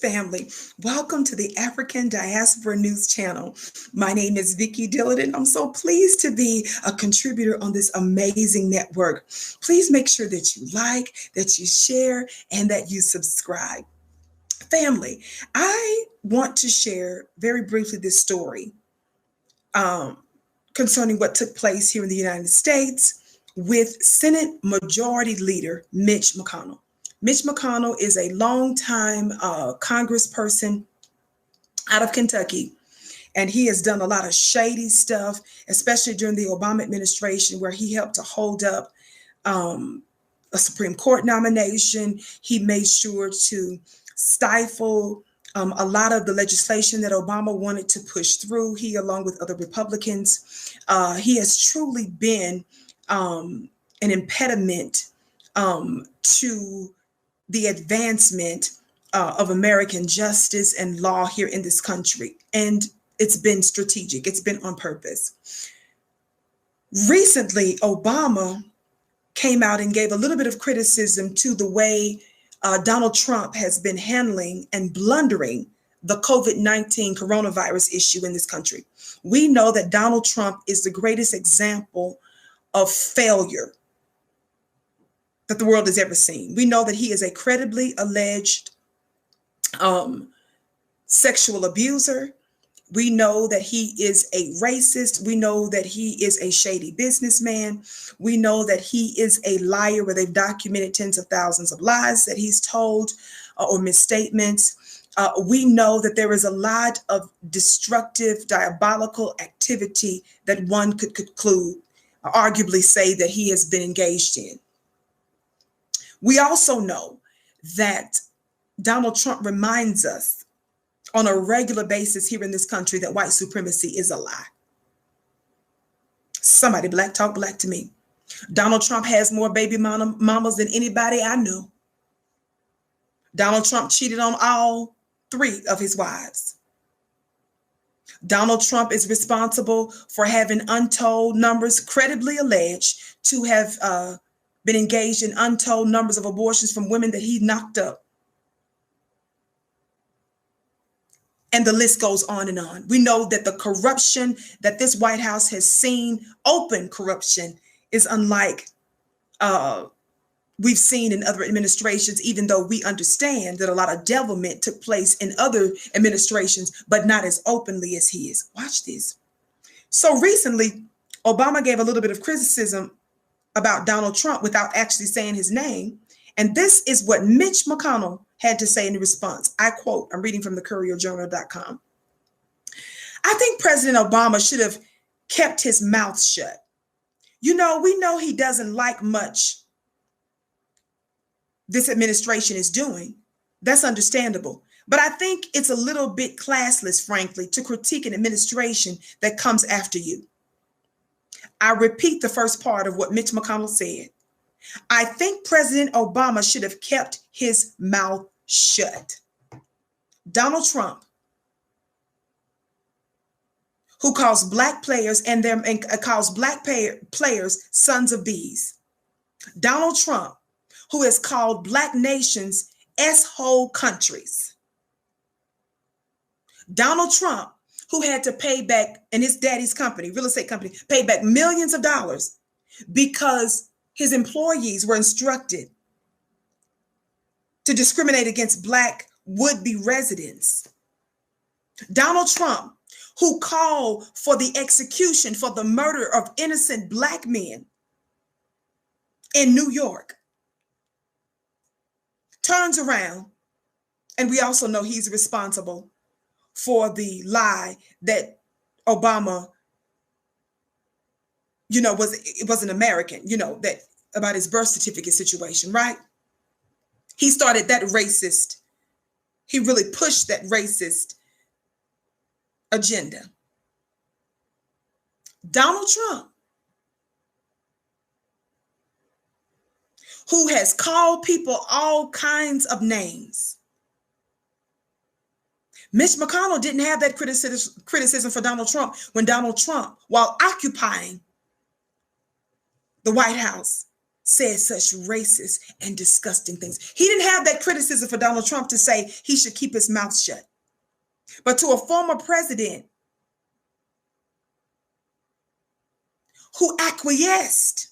family. Welcome to the African Diaspora News Channel. My name is Vicki Dillard, and I'm so pleased to be a contributor on this amazing network. Please make sure that you like, that you share, and that you subscribe. Family, I want to share very briefly this story concerning what took place here in the United States with Senate Majority Leader Mitch McConnell. Mitch McConnell is a longtime congressperson out of Kentucky, and he has done a lot of shady stuff, especially during the Obama administration, where he helped to hold up a Supreme Court nomination. He made sure to stifle a lot of the legislation that Obama wanted to push through, he along with other Republicans. He has truly been an impediment to the advancement of American justice and law here in this country. And it's been strategic. It's been on purpose. Recently, Obama came out and gave a little bit of criticism to the way Donald Trump has been handling and blundering the COVID-19 coronavirus issue in this country. We know that Donald Trump is the greatest example of failure that the world has ever seen. We know that he is a credibly alleged sexual abuser. We know that he is a racist. We know that he is a shady businessman. We know that he is a liar, where they've documented tens of thousands of lies that he's told or misstatements. We know that there is a lot of destructive, diabolical activity that one could conclude, arguably say, that he has been engaged in. We also know that Donald Trump reminds us on a regular basis here in this country that white supremacy is a lie. Somebody black talk black to me. Donald Trump has more baby mamas than anybody I know. Donald Trump cheated on all 3 of his wives. Donald Trump is responsible for having untold numbers, credibly alleged to have been engaged in untold numbers of abortions from women that he knocked up. And the list goes on and on. We know that the corruption that this White House has seen, open corruption, is unlike we've seen in other administrations, even though we understand that a lot of devilment took place in other administrations, but not as openly as his. Watch this. So recently, Obama gave a little bit of criticism about Donald Trump without actually saying his name. And this is what Mitch McConnell had to say in response. I quote, I'm reading from the courierjournal.com. I think President Obama should have kept his mouth shut. You know, we know he doesn't like much this administration is doing. That's understandable. But I think it's a little bit classless, frankly, to critique an administration that comes after you. I repeat the first part of what Mitch McConnell said. I think President Obama should have kept his mouth shut. Donald Trump, who calls black players calls black players sons of bees. Donald Trump, who has called black nations S-hole countries. Donald Trump, who had to pay back, and his daddy's company, real estate company, paid back millions of dollars because his employees were instructed to discriminate against black would-be residents. Donald Trump, who called for the execution, for the murder of innocent black men in New York, turns around, and we also know he's responsible for the lie that Obama, was an American, that about his birth certificate situation, right? He started that racist. He really pushed that racist agenda. Donald Trump, who has called people all kinds of names. Mitch McConnell didn't have that criticism for Donald Trump when Donald Trump, while occupying the White House, said such racist and disgusting things. He didn't have that criticism for Donald Trump to say he should keep his mouth shut. But to a former president who acquiesced,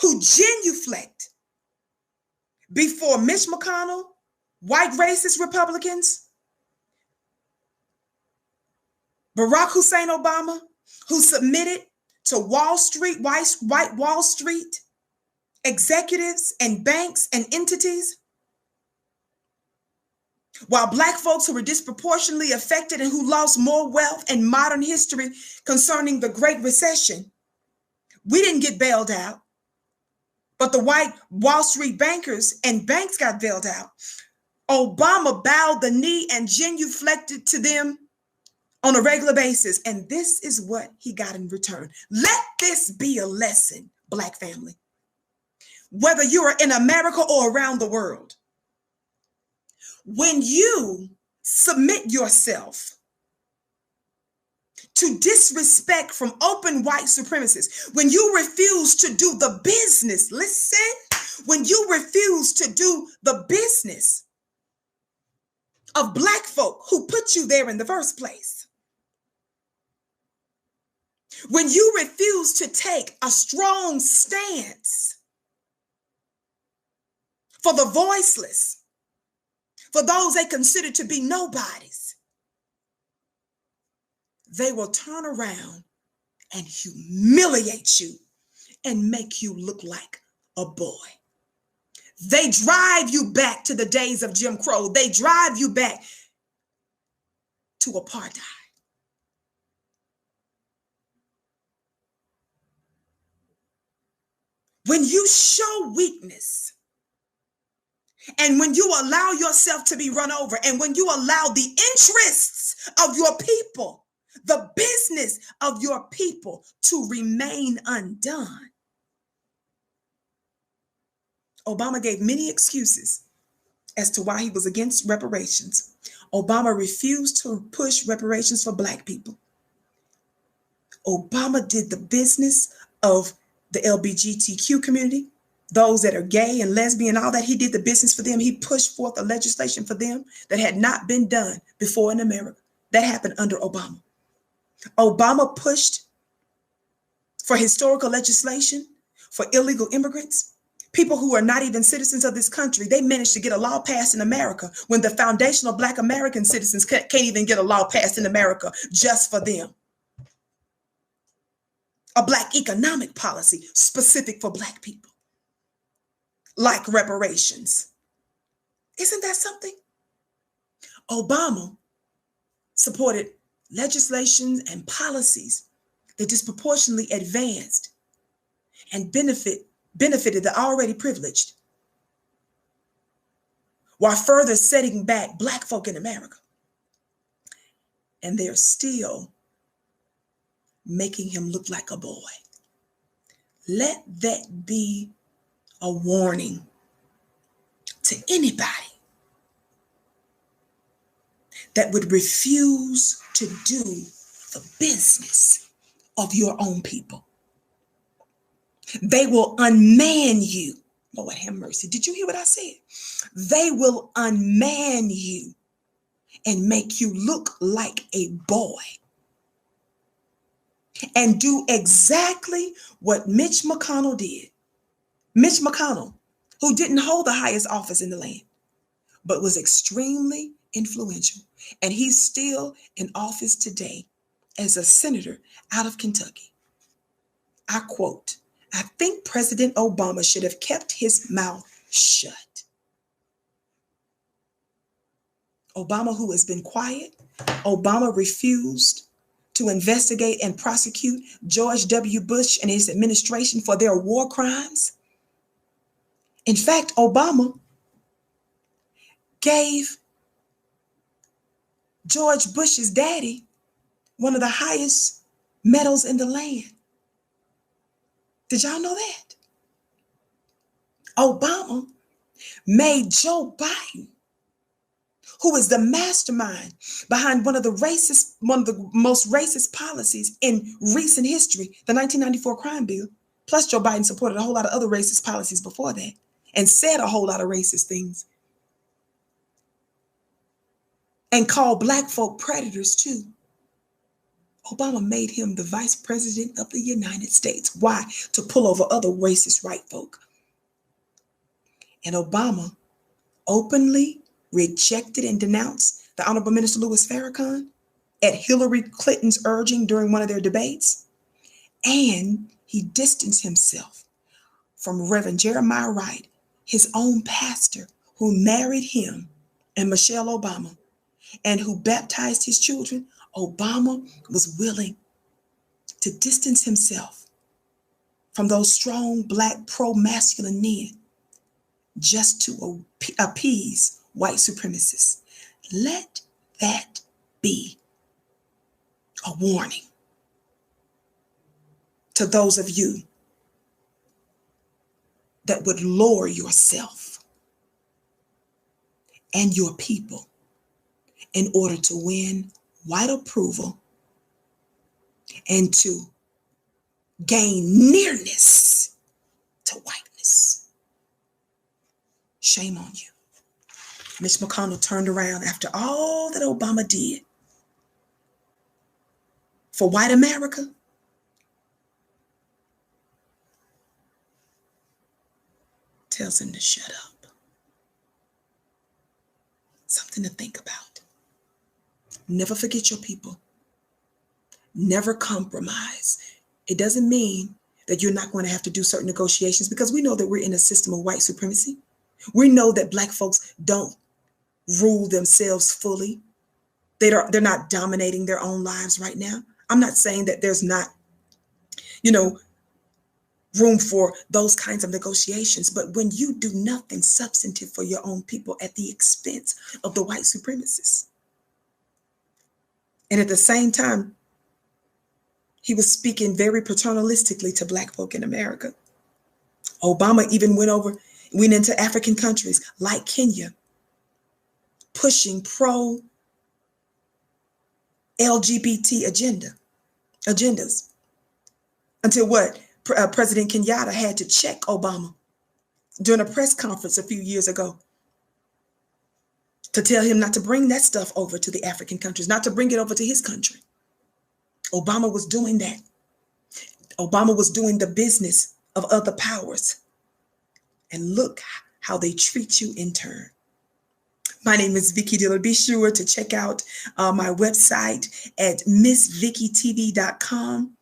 who genuflect before Mitch McConnell, white racist Republicans, Barack Hussein Obama, who submitted to Wall Street, white Wall Street executives and banks and entities, while Black folks who were disproportionately affected and who lost more wealth in modern history concerning the Great Recession, we didn't get bailed out, but the white Wall Street bankers and banks got bailed out. Obama bowed the knee and genuflected to them on a regular basis, and this is what he got in return. Let this be a lesson, Black family. Whether you are in America or around the world, when you submit yourself to disrespect from open white supremacists, when you refuse to do the business, listen, when you refuse to do the business of Black folk who put you there in the first place, when you refuse to take a strong stance for the voiceless, for those they consider to be nobodies, they will turn around and humiliate you and make you look like a boy. They drive you back to the days of Jim Crow. They drive you back to apartheid. When you show weakness, and when you allow yourself to be run over, and when you allow the interests of your people, the business of your people to remain undone. Obama gave many excuses as to why he was against reparations. Obama refused to push reparations for Black people. Obama did the business of the LGBTQ community, those that are gay and lesbian, all that. He did the business for them. He pushed forth a legislation for them that had not been done before in America. That happened under Obama. Obama pushed for historical legislation for illegal immigrants, people who are not even citizens of this country. They managed to get a law passed in America when the foundational Black American citizens can't even get a law passed in America just for them. A Black economic policy specific for Black people, like reparations. Isn't that something? Obama supported legislation and policies that disproportionately advanced and benefited the already privileged, while further setting back Black folk in America. And they're still making him look like a boy. Let that be a warning to anybody that would refuse to do the business of your own people. They will unman you. Lord have mercy. Did you hear what I said? They will unman you and make you look like a boy and do exactly what Mitch McConnell did. Mitch McConnell, who didn't hold the highest office in the land, but was extremely influential. And he's still in office today as a senator out of Kentucky. I quote, "I think President Obama should have kept his mouth shut." Obama, who has been quiet, Obama refused to investigate and prosecute George W. Bush and his administration for their war crimes. In fact, Obama gave George Bush's daddy one of the highest medals in the land. Did y'all know that? Obama made Joe Biden, who is the mastermind behind one of the most racist policies in recent history, the 1994 crime bill, Plus, Joe Biden supported a whole lot of other racist policies before that and said a whole lot of racist things and called black folk predators too. Obama made him the vice president of the United States. Why? To pull over other racist white folk. And Obama openly rejected and denounced the Honorable Minister Louis Farrakhan at Hillary Clinton's urging during one of their debates. And he distanced himself from Reverend Jeremiah Wright, his own pastor, who married him and Michelle Obama, and who baptized his children. Obama was willing to distance himself from those strong black pro-masculine men just to appease white supremacists. Let that be a warning to those of you that would lower yourself and your people in order to win white approval and to gain nearness to whiteness. Shame on you. Mitch McConnell turned around after all that Obama did for white America. Tells him to shut up. Something to think about. Never forget your people. Never compromise. It doesn't mean that you're not going to have to do certain negotiations, because we know that we're in a system of white supremacy. We know that black folks don't rule themselves fully. They're not dominating their own lives right now. I'm not saying that there's not, room for those kinds of negotiations. But when you do nothing substantive for your own people at the expense of the white supremacists, and at the same time, he was speaking very paternalistically to black folk in America. Obama even went into African countries like Kenya, pushing pro-LGBT agendas. Until what? President Kenyatta had to check Obama during a press conference a few years ago to tell him not to bring that stuff over to the African countries, not to bring it over to his country. Obama was doing that. Obama was doing the business of other powers. And look how they treat you in turn. My name is Vicki Dillard. Be sure to check out my website at missvickitv.com.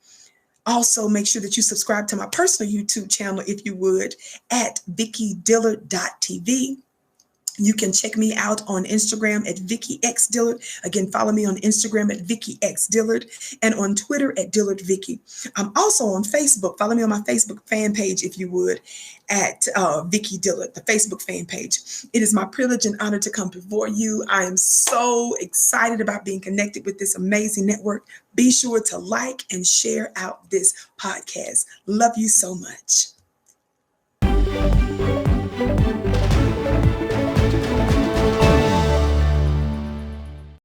Also, make sure that you subscribe to my personal YouTube channel, if you would, at vickidillard.tv. You can check me out on Instagram at VickiXDillard. Again, follow me on Instagram at VickiXDillard and on Twitter at DillardVicky. I'm also on Facebook. Follow me on my Facebook fan page, if you would, at Vicki Dillard, the Facebook fan page. It is my privilege and honor to come before you. I am so excited about being connected with this amazing network. Be sure to like and share out this podcast. Love you so much.